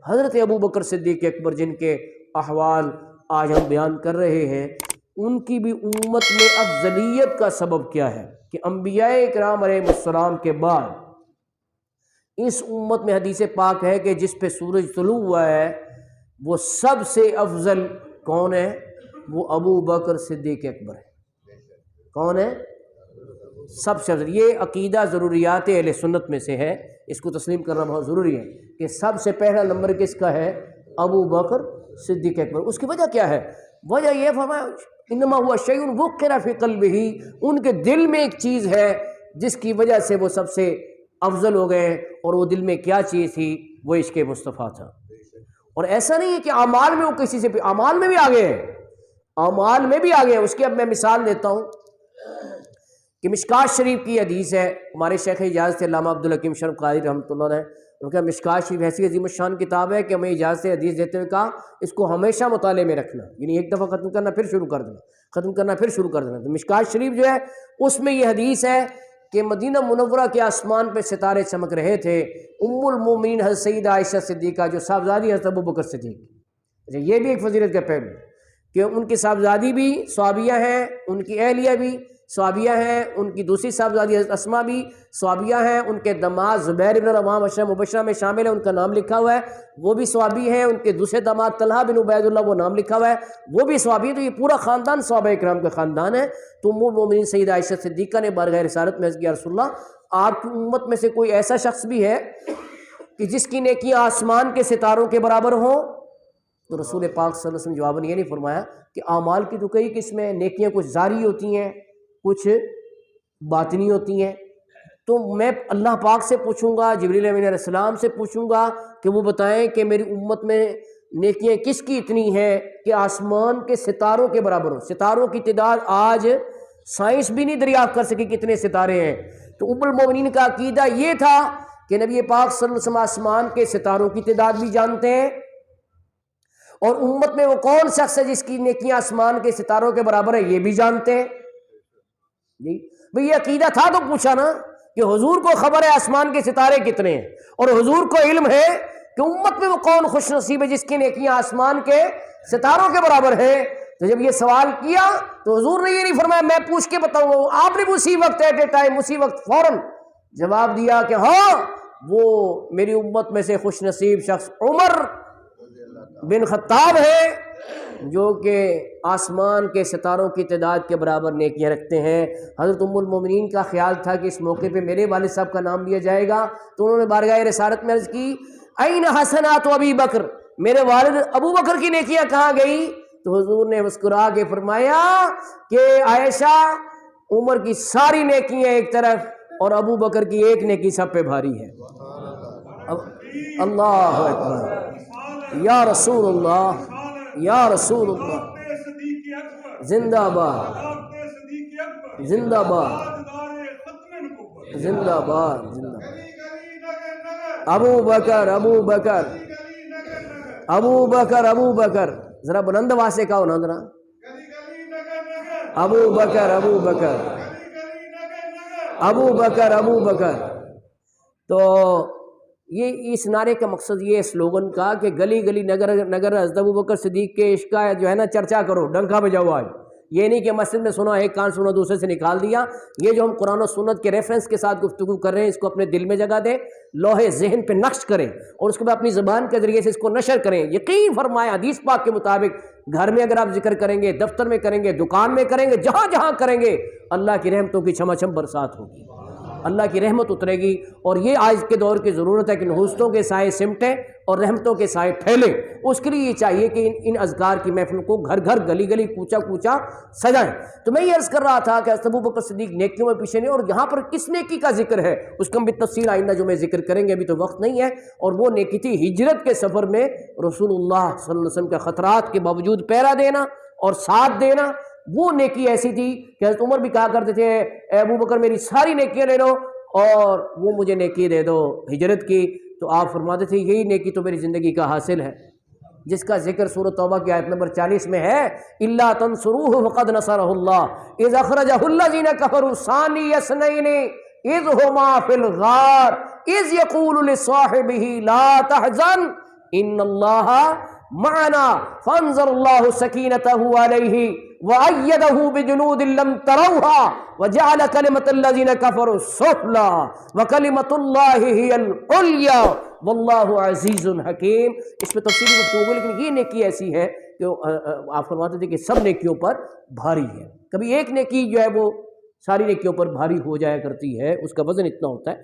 حضرت ابو بکر صدیق اکبر جن کے احوال آج ہم بیان کر رہے ہیں، ان کی بھی امت میں افضلیت کا سبب کیا ہے کہ انبیاء کرام علیہ السلام کے بعد اس امت میں حدیث پاک ہے کہ جس پہ سورج طلوع ہوا ہے وہ سب سے افضل کون ہے؟ وہ ابو بکر صدیق اکبر ہے۔ کون ہے؟ سب سے افضل۔ یہ عقیدہ ضروریات اہل سنت میں سے ہے، اس کو تسلیم کرنا بہت ضروری ہے کہ سب سے پہلا نمبر کس کا ہے؟ ابو بکر صدیق اکبر۔ اس کی وجہ کیا ہے؟ وجہ یہ فرمایا انما ہوا شیء وقر فی قلبہ، ان کے دل میں ایک چیز ہے جس کی وجہ سے وہ سب سے افضل ہو گئے، اور وہ دل میں کیا چیز تھی؟ وہ عشق مصطفیٰ تھا۔ اور ایسا نہیں ہے کہ اعمال میں وہ کسی سے، اعمال میں بھی آگے ہیں، اعمال میں بھی آگے ہیں۔ اس کی اب میں مثال دیتا ہوں کہ مشکوٰۃ شریف کی حدیث ہے، ہمارے شیخ اجازت علامہ عبدالحکیم شرف قاری رحمۃ اللہ علیہ، ان کا مشکوٰۃ شریف ایسی عظیم الشان کتاب ہے کہ ہمیں اجازت حدیث دیتے ہوئے کہا اس کو ہمیشہ مطالعے میں رکھنا، یعنی ایک دفعہ ختم کرنا پھر شروع کر دینا، ختم کرنا پھر شروع کر دینا۔ تو مشکوٰۃ شریف جو ہے اس میں یہ حدیث ہے کہ مدینہ منورہ کے آسمان پہ ستارے چمک رہے تھے، ام المومنین حضرت سیدہ عائشہ صدیقہ جو صاحبزادی حضرت ابو بکر صدیق، یہ بھی ایک فضیلت کا پہلو کہ ان کی صاحبزادی بھی صحابیہ ہیں، ان کی اہلیہ بھی صحابیہ ہیں، ان کی دوسری صاحبزادی حضرت اسماء بھی صحابیہ ہیں، ان کے داماد زبیر بن العوام عشرہ مبشرہ میں شامل ہے، ان کا نام لکھا ہوا ہے، وہ بھی صحابی ہیں، ان کے دوسرے داماد طلحہ بن عبید اللہ وہ نام لکھا ہوا ہے، وہ بھی صحابی ہیں۔ تو یہ پورا خاندان صحابہ کرام کا خاندان ہے۔ تو ام المومنین سیدہ عائشہ صدیقہ نے بارگاہ رسالت میں عرض کیا رسول اللہ آپ کی امت میں سے کوئی ایسا شخص بھی ہے کہ جس کی نیکیاں آسمان کے ستاروں کے برابر ہوں؟ تو رسول پاک صلی اللہ علیہ وسلم جواباً یہ نہیں فرمایا کہ اعمال کی تو کئی قسمیں ہیں، نیکیاں کچھ ظاہری ہوتی ہیں کچھ باطنی ہوتی ہیں، تو میں اللہ پاک سے پوچھوں گا، جبریل امین علیہ السلام سے پوچھوں گا کہ وہ بتائیں کہ میری امت میں نیکیاں کس کی اتنی ہیں کہ آسمان کے ستاروں کے برابر ہوں۔ ستاروں کی تعداد آج سائنس بھی نہیں دریافت کر سکی کتنے ستارے ہیں۔ تو ام المومنین کا عقیدہ یہ تھا کہ نبی پاک صلی اللہ علیہ وسلم آسمان کے ستاروں کی تعداد بھی جانتے ہیں، اور امت میں وہ کون شخص ہے جس کی نیکیاں آسمان کے ستاروں کے برابر ہے یہ بھی جانتے ہیں۔ جی بھئی یہ عقیدہ تھا تو پوچھا نا کہ حضور کو خبر ہے آسمان کے ستارے کتنے ہیں، اور حضور کو علم ہے کہ امت میں وہ کون خوش نصیب ہے جس کی نیکیاں آسمان کے ستاروں کے برابر ہے۔ تو جب یہ سوال کیا تو حضور نے یہ نہیں فرمایا میں پوچھ کے بتاؤں گا، آپ نے اسی وقت ایٹ اے ٹائم اسی وقت فوراً جواب دیا کہ ہاں وہ میری امت میں سے خوش نصیب شخص عمر بن خطاب ہے جو کہ آسمان کے ستاروں کی تعداد کے برابر نیکیاں رکھتے ہیں۔ حضرت ام المومنین کا خیال تھا کہ اس موقع پہ میرے والد صاحب کا نام لیا جائے گا، تو انہوں نے بارگاہ رسالت میں عرض کی این حسنات ابی بکر، میرے والد ابو بکر کی نیکیاں کہاں گئی؟ تو حضور نے مسکرا کے فرمایا کہ عائشہ عمر کی ساری نیکیاں ایک طرف اور ابو بکر کی ایک نیکی سب پہ بھاری ہے۔ اللہ اکبر، یا رسول اللہ، یا رسول اللہ، زندہ باد زندہ باد زندہ باد زندہ باد۔ ابو بکر ابو بکر ابو بکر ابو بکر، ذرا بلند آواز سے کہو نا ذرا، ابو بکر ابو بکر ابو بکر ابو بکر۔ تو یہ اس نعرے کا مقصد یہ سلوگن کا کہ گلی گلی نگر نگر حضرت ابو بکر صدیق کے عشق کا جو ہے نا چرچا کرو، ڈنکا بجاؤ۔ آج یہ نہیں کہ مسجد میں سنا ایک کان سنا دوسرے سے نکال دیا، یہ جو ہم قرآن و سنت کے ریفرنس کے ساتھ گفتگو کر رہے ہیں اس کو اپنے دل میں جگہ دیں، لوہے ذہن پہ نقش کریں، اور اس کے بعد اپنی زبان کے ذریعے سے اس کو نشر کریں۔ یقین فرمائیں حدیث پاک کے مطابق گھر میں اگر آپ ذکر کریں گے، دفتر میں کریں گے، دکان میں کریں گے، جہاں جہاں کریں گے اللہ کی رحمتوں کی چھما چھم برسات ہوگی، اللہ کی رحمت اترے گی۔ اور یہ آج کے دور کی ضرورت ہے کہ نحوستوں کے سائے سمٹیں اور رحمتوں کے سائے پھیلیں۔ اس کے لیے یہ چاہیے کہ ان اذکار کی محفلوں کو گھر گھر گلی گلی کوچا کوچا سجائیں۔ تو میں یہ عرض کر رہا تھا کہ ابو بکر صدیق نیکیوں میں پیچھے نہیں، اور یہاں پر کس نیکی کا ذکر ہے اس کا بھی تفصیل آئندہ جو میں ذکر کریں گے، ابھی تو وقت نہیں ہے۔ اور وہ نیکی تھی ہجرت کے سفر میں رسول اللہ صلی اللہ علیہ وسلم کے خطرات کے باوجود پہرا دینا اور ساتھ دینا۔ وہ نیکی ایسی تھی کہ حضرت عمر بھی کہا کرتے تھے اے ابو بکر میری ساری نیکیاں لے لو اور وہ مجھے نیکی دے دو ہجرت کی۔ تو آپ فرماتے تھے یہی نیکی تو میری زندگی کا حاصل ہے، جس کا ذکر سورۃ توبہ کی آیت نمبر 40 میں ہے، الا تنصروہ فقد نصرہ اللہ اذ اخرجہ الذین کفروا ثانی اثنین اذ ہما فی الغار اذ یقول لصاحبہ لا تحزن ان اللہ معنا فانزل اللہ سکینتہ علیہ وأیدہ بجنود لم تروها وجعل کلمۃ الذین کفروا السفلی وکلمۃ اللہ ہی العلیٰ واللہ عزیز حکیم۔ اس پہ تفصیلی گفتگو، لیکن یہ نیکی ایسی ہے کہ آپ فرماتے تھے کہ سب نیکیوں پر بھاری ہے، کبھی ایک نیکی جو ہے وہ ساری نیکیوں پر بھاری ہو جایا کرتی ہے، اس کا وزن اتنا ہوتا ہے۔